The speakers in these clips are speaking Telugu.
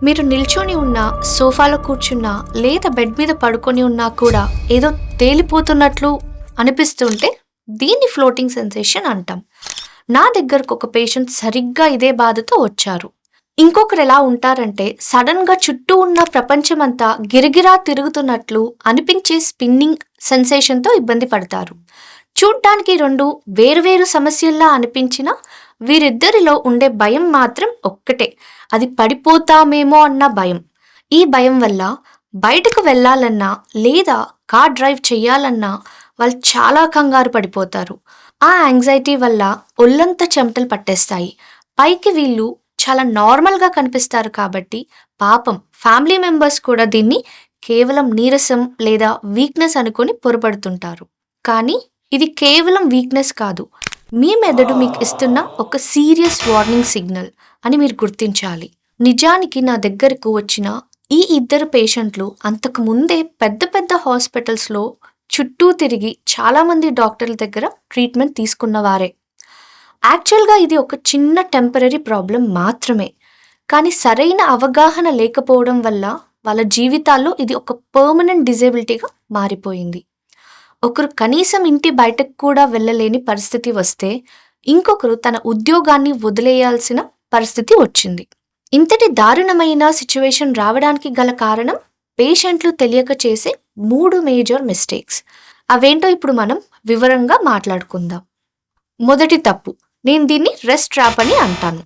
మీరు నిల్చొని ఉన్నా, సోఫాలో కూర్చున్నా, లేదా బెడ్ మీద పడుకొని ఉన్నా కూడా ఏదో తేలిపోతున్నట్లు అనిపిస్తుంటే దీన్ని ఫ్లోటింగ్ సెన్సేషన్ అంటాం. నా దగ్గరకు ఒక పేషెంట్ సరిగ్గా ఇదే బాధతో వచ్చారు. ఇంకొకరు ఎలా ఉంటారంటే సడన్‌గా చుట్టూ ఉన్న ప్రపంచమంతా గిరగిరా తిరుగుతున్నట్లు అనిపించే స్పిన్నింగ్ సెన్సేషన్‌తో ఇబ్బంది పడతారు. చూడ్డానికి 2 వేర్వేరు సమస్యల్లా అనిపించినా వీరిద్దరిలో ఉండే భయం మాత్రం ఒక్కటే. అది పడిపోతామేమో అన్న భయం. ఈ భయం వల్ల బయటకు వెళ్ళాలన్నా లేదా కార్ డ్రైవ్ చేయాలన్నా వాళ్ళు చాలా కంగారు పడిపోతారు. ఆ యాంగ్జైటీ వల్ల ఒళ్ళంతా చెమటలు పట్టేస్తాయి. పైకి వీళ్ళు చాలా నార్మల్‌గా కనిపిస్తారు కాబట్టి పాపం ఫ్యామిలీ మెంబర్స్ కూడా దీన్ని కేవలం నీరసం లేదా వీక్‌నెస్ అనుకొని పొరపడుతుంటారు. కానీ ఇది కేవలం వీక్‌నెస్ కాదు. మీ మెదడు మీకు ఇస్తున్న ఒక సీరియస్ వార్నింగ్ సిగ్నల్ అని మీరు గుర్తించాలి. నిజానికి నా దగ్గరకు వచ్చిన ఈ ఇద్దరు పేషెంట్లు అంతకు ముందే పెద్ద పెద్ద హాస్పిటల్స్‌లో చుట్టూ తిరిగి చాలామంది డాక్టర్ల దగ్గర ట్రీట్మెంట్ తీసుకున్నవారే. యాక్చువల్‌గా ఇది ఒక చిన్న టెంపరరీ ప్రాబ్లమ్ మాత్రమే. కానీ సరైన అవగాహన లేకపోవడం వల్ల వాళ్ళ జీవితాల్లో ఇది ఒక పర్మనెంట్ డిజేబిలిటీగా మారిపోయింది. ఒకరు కనీసం ఇంటి బయటకు కూడా వెళ్ళలేని పరిస్థితి వస్తే, ఇంకొకరు తన ఉద్యోగాన్ని వదిలేయాల్సిన పరిస్థితి వచ్చింది. ఇంతటి దారుణమైన సిట్యుయేషన్ రావడానికి గల కారణం పేషెంట్లు తెలియక చేసే 3 మేజర్ మిస్టేక్స్. అవేంటో ఇప్పుడు మనం వివరంగా మాట్లాడుకుందాం. మొదటి తప్పు, నేను దీన్ని రెస్ట్ ట్రాప్ అని అంటాను.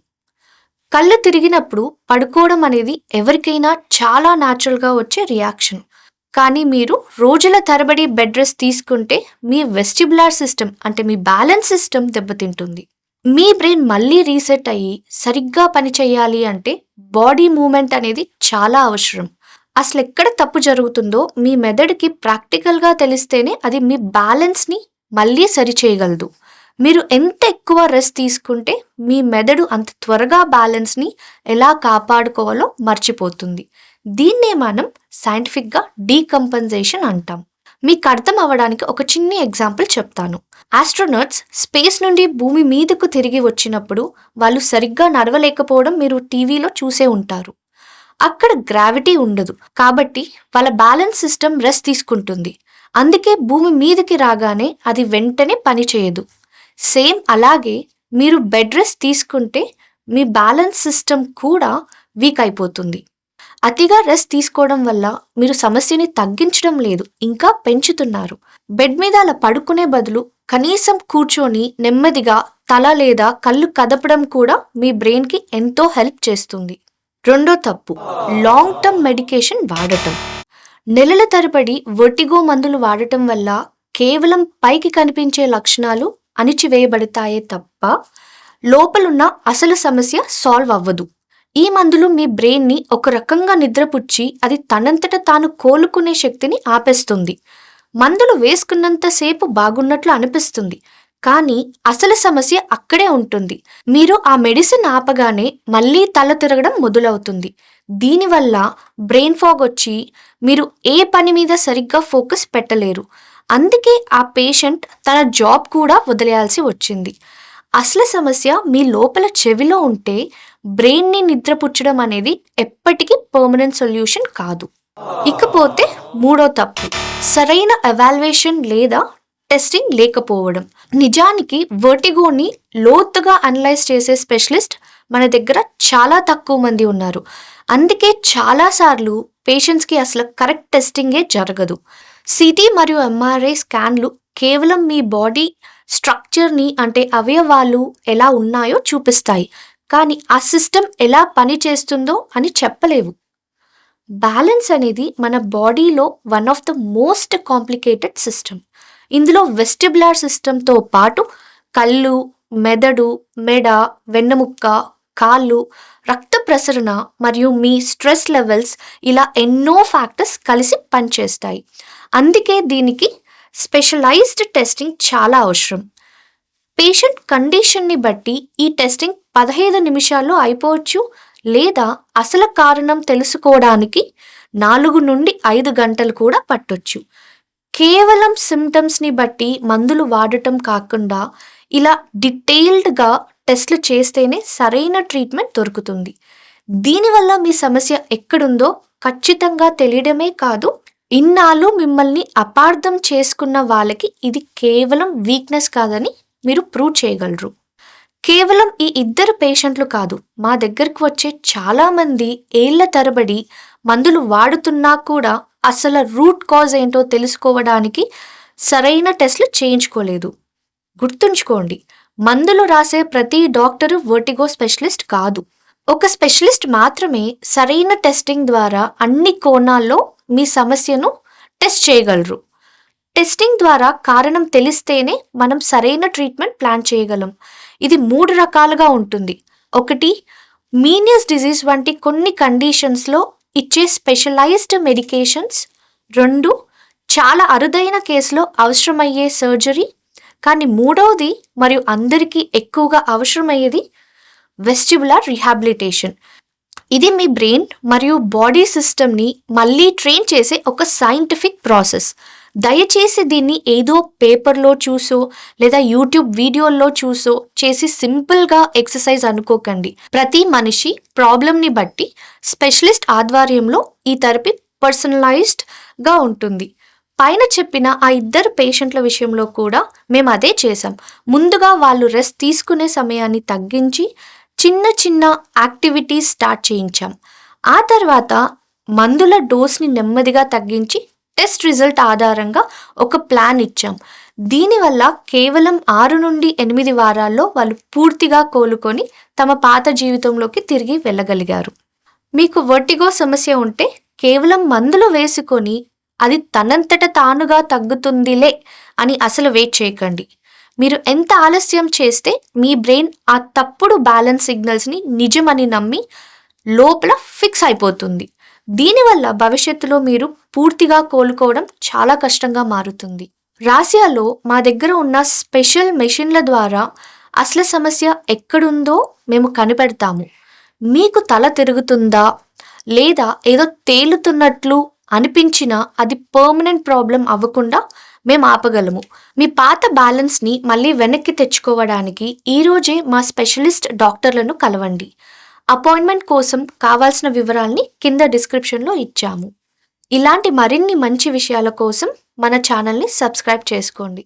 కళ్ళు తిరిగినప్పుడు పడుకోవడం అనేది ఎవరికైనా చాలా న్యాచురల్‌గా వచ్చే రియాక్షన్. కానీ మీరు రోజుల తరబడి బెడ్ రెస్ట్ తీసుకుంటే మీ వెస్టిబులర్ సిస్టమ్ అంటే మీ బ్యాలెన్స్ సిస్టమ్ దెబ్బతింటుంది. మీ బ్రెయిన్ మళ్ళీ రీసెట్ అయ్యి సరిగ్గా పని చేయాలి అంటే బాడీ మూవ్‌మెంట్ అనేది చాలా అవసరం. అసలెక్కడ తప్పు జరుగుతుందో మీ మెదడుకి ప్రాక్టికల్‌గా తెలిస్తేనే అది మీ బ్యాలెన్స్‌ని మళ్ళీ సరిచేయగలదు. మీరు ఎంత ఎక్కువ రెస్ట్ తీసుకుంటే మీ మెదడు అంత త్వరగా బ్యాలెన్స్‌ని ఎలా కాపాడుకోవాలో మర్చిపోతుంది. దీన్నే మనం సైంటిఫిక్‌గా డీకంపెన్సేషన్ అంటాం. మీకు అర్థం అవ్వడానికి ఒక చిన్న ఎగ్జాంపుల్ చెప్తాను. ఆస్ట్రోనట్స్ స్పేస్ నుండి భూమి మీదకు తిరిగి వచ్చినప్పుడు వాళ్ళు సరిగ్గా నడవలేకపోవడం మీరు టీవీలో చూసే ఉంటారు. అక్కడ గ్రావిటీ ఉండదు. కాబట్టి వాళ్ళ బ్యాలెన్స్ సిస్టమ్ రెస్ట్ తీసుకుంటుంది. అందుకే భూమి మీదకి రాగానే అది వెంటనే పని చేయదు. సేమ్ అలాగే మీరు బెడ్ రెస్ట్ తీసుకుంటే మీ బ్యాలెన్స్ సిస్టమ్ కూడా వీక్ అయిపోతుంది. అతిగా రెస్ట్ తీసుకోవడం వల్ల మీరు సమస్యని తగ్గించడం లేదు, ఇంకా పెంచుతున్నారు. బెడ్ మీద అలా పడుకునే బదులు కనీసం కూర్చొని నెమ్మదిగా తల లేదా కళ్ళు కదపడం కూడా మీ బ్రెయిన్‌కి ఎంతో హెల్ప్ చేస్తుంది. రెండో తప్పు, లాంగ్ టర్మ్ మెడికేషన్ వాడటం. నెలల తరబడి వర్టిగో మందులు వాడటం వల్ల కేవలం పైకి కనిపించే లక్షణాలు అణిచివేయబడతాయే తప్ప లోపలున్న అసలు సమస్య సాల్వ్ అవ్వదు. ఈ మందులు మీ బ్రెయిన్ని ఒక రకంగా నిద్రపుచ్చి అది తనంతట తాను కోలుకునే శక్తిని ఆపేస్తుంది. మందులు వేసుకున్నంత సేపు బాగున్నట్లు అనిపిస్తుంది, కానీ అసలు సమస్య అక్కడే ఉంటుంది. మీరు ఆ మెడిసిన్ ఆపగానే మళ్ళీ తల తిరగడం మొదలవుతుంది. దీనివల్ల బ్రెయిన్ ఫాగ్ వచ్చి మీరు ఏ పని మీద సరిగ్గా ఫోకస్ పెట్టలేరు. అందుకే ఆ పేషెంట్ తన జాబ్ కూడా వదిలేయాల్సి వచ్చింది. అసలు సమస్య మీ లోపల చెవిలో ఉంటే బ్రెయిన్ని నిద్రపుచ్చడం అనేది ఎప్పటికీ పర్మనెంట్ సొల్యూషన్ కాదు. ఇకపోతే మూడో తప్పు, సరైన ఎవాల్యుయేషన్ లేదా టెస్టింగ్ లేకపోవడం. నిజానికి వర్టిగోని లోతుగా అనలైజ్ చేసే స్పెషలిస్ట్ మన దగ్గర చాలా తక్కువ మంది ఉన్నారు. అందుకే చాలాసార్లు పేషెంట్స్కి అసలు కరెక్ట్ టెస్టింగే జరగదు. సిటీ మరియు ఎంఆర్ఐ స్కాన్లు కేవలం మీ బాడీ స్ట్రక్చర్ని అంటే అవయవాలు ఎలా ఉన్నాయో చూపిస్తాయి, కానీ ఆ సిస్టమ్ ఎలా పనిచేస్తుందో అని చెప్పలేవు. బ్యాలెన్స్ అనేది మన బాడీలో one of the most complicated system. ఇందులో వెస్టిబులర్ సిస్టమ్తో పాటు కళ్ళు, మెదడు, మెడ, వెన్నెముక్క, కాళ్ళు, రక్త ప్రసరణ మరియు మీ స్ట్రెస్ లెవెల్స్ ఇలా ఎన్నో ఫ్యాక్టర్స్ కలిసి పనిచేస్తాయి. అందుకే దీనికి స్పెషలైజ్డ్ టెస్టింగ్ చాలా అవసరం. పేషెంట్ కండిషన్ని బట్టి ఈ టెస్టింగ్ 15 నిమిషాల్లో అయిపోవచ్చు, లేదా అసలు కారణం తెలుసుకోవడానికి 4 నుండి 5 గంటలు కూడా పట్టొచ్చు. కేవలం సిమ్టమ్స్ని బట్టి మందులు వాడటం కాకుండా ఇలా డీటెయిల్డ్గా టెస్ట్లు చేస్తేనే సరైన ట్రీట్మెంట్ దొరుకుతుంది. దీనివల్ల మీ సమస్య ఎక్కడుందో ఖచ్చితంగా తెలియడమే కాదు, ఇన్నాళ్ళు మిమ్మల్ని అపార్థం చేసుకున్న వాళ్ళకి ఇది కేవలం వీక్‌నెస్ కాదని మీరు ప్రూవ్ చేయగలరు. కేవలం ఈ ఇద్దరు పేషెంట్లు కాదు, మా దగ్గరకు వచ్చే చాలామంది ఏళ్ల తరబడి మందులు వాడుతున్నా కూడా అసలు రూట్ కాజ్ ఏంటో తెలుసుకోవడానికి సరైన టెస్ట్‌లు చేయించుకోలేదు. గుర్తుంచుకోండి, మందులు రాసే ప్రతి డాక్టరు వర్టిగో స్పెషలిస్ట్ కాదు. ఒక స్పెషలిస్ట్ మాత్రమే సరైన టెస్టింగ్ ద్వారా అన్ని కోణాల్లో మీ సమస్యను టెస్ట్ చేయగలరు. టెస్టింగ్ ద్వారా కారణం తెలిస్తేనే మనం సరైన ట్రీట్మెంట్ ప్లాన్ చేయగలం. ఇది 3 రకాలుగా ఉంటుంది. 1, మీనియస్ డిజీజ్ వంటి కొన్ని కండిషన్స్‌లో ఇచ్చే స్పెషలైజ్డ్ మెడికేషన్స్. 2, చాలా అరుదైన కేసులో అవసరమయ్యే సర్జరీ. కానీ మూడవది మరియు అందరికీ ఎక్కువగా అవసరమయ్యేది వెస్టిబులర్ రీహాబిలిటేషన్. ఇది మీ బ్రెయిన్ మరియు బాడీ సిస్టమ్‌ని మళ్ళీ ట్రైన్ చేసే ఒక సైంటిఫిక్ ప్రాసెస్. దయచేసి దీన్ని ఏదో పేపర్‌లో చూసో లేదా యూట్యూబ్ వీడియోల్లో చూసో చేసి సింపుల్‌గా ఎక్సర్సైజ్ అనుకోకండి. ప్రతి మనిషి ప్రాబ్లమ్‌ని బట్టి స్పెషలిస్ట్ ఆధ్వర్యంలో ఈ థెరపీ పర్సనలైజ్డ్‌గా ఉంటుంది. పైన చెప్పిన ఆ ఇద్దరు పేషెంట్ల విషయంలో కూడా మేము అదే చేశాం. ముందుగా వాళ్ళు రెస్ట్ తీసుకునే సమయాన్ని తగ్గించి చిన్న చిన్న యాక్టివిటీస్ స్టార్ట్ చేయించాం. ఆ తర్వాత మందుల డోస్‌ని నెమ్మదిగా తగ్గించి టెస్ట్ రిజల్ట్ ఆధారంగా ఒక ప్లాన్ ఇచ్చాం. దీనివల్ల కేవలం 6 నుండి 8 వారాల్లో వాళ్ళు పూర్తిగా కోలుకొని తమ పాత జీవితంలోకి తిరిగి వెళ్ళగలిగారు. మీకు వర్టిగో సమస్య ఉంటే కేవలం మందులు వేసుకొని అది తనంతట తానుగా తగ్గుతుందిలే అని అసలు వెయిట్ చేయకండి. మీరు ఎంత ఆలస్యం చేస్తే మీ బ్రెయిన్ ఆ తప్పుడు బ్యాలెన్స్ సిగ్నల్స్‌ని నిజమని నమ్మి లోపల ఫిక్స్ అయిపోతుంది. దీనివల్ల భవిష్యత్తులో మీరు పూర్తిగా కోలుకోవడం చాలా కష్టంగా మారుతుంది. రాసియాలో మా దగ్గర ఉన్న స్పెషల్ మెషిన్ల ద్వారా అసలు సమస్య ఎక్కడుందో మేము కనిపెడతాము. మీకు తల తిరుగుతుందా లేదా ఏదో తేలుతున్నట్లు అనిపించినా అది పర్మనెంట్ ప్రాబ్లం అవ్వకుండా మేము ఆపగలము. మీ పాత బ్యాలెన్స్‌ని మళ్ళీ వెనక్కి తెచ్చుకోవడానికి ఈరోజే మా స్పెషలిస్ట్ డాక్టర్లను కలవండి. అపాయింట్మెంట్ కోసం కావాల్సిన వివరాల్ని కింద డిస్క్రిప్షన్‌లో ఇచ్చాము. ఇలాంటి మరిన్ని మంచి విషయాల కోసం మన ఛానల్‌ని సబ్స్క్రైబ్ చేసుకోండి.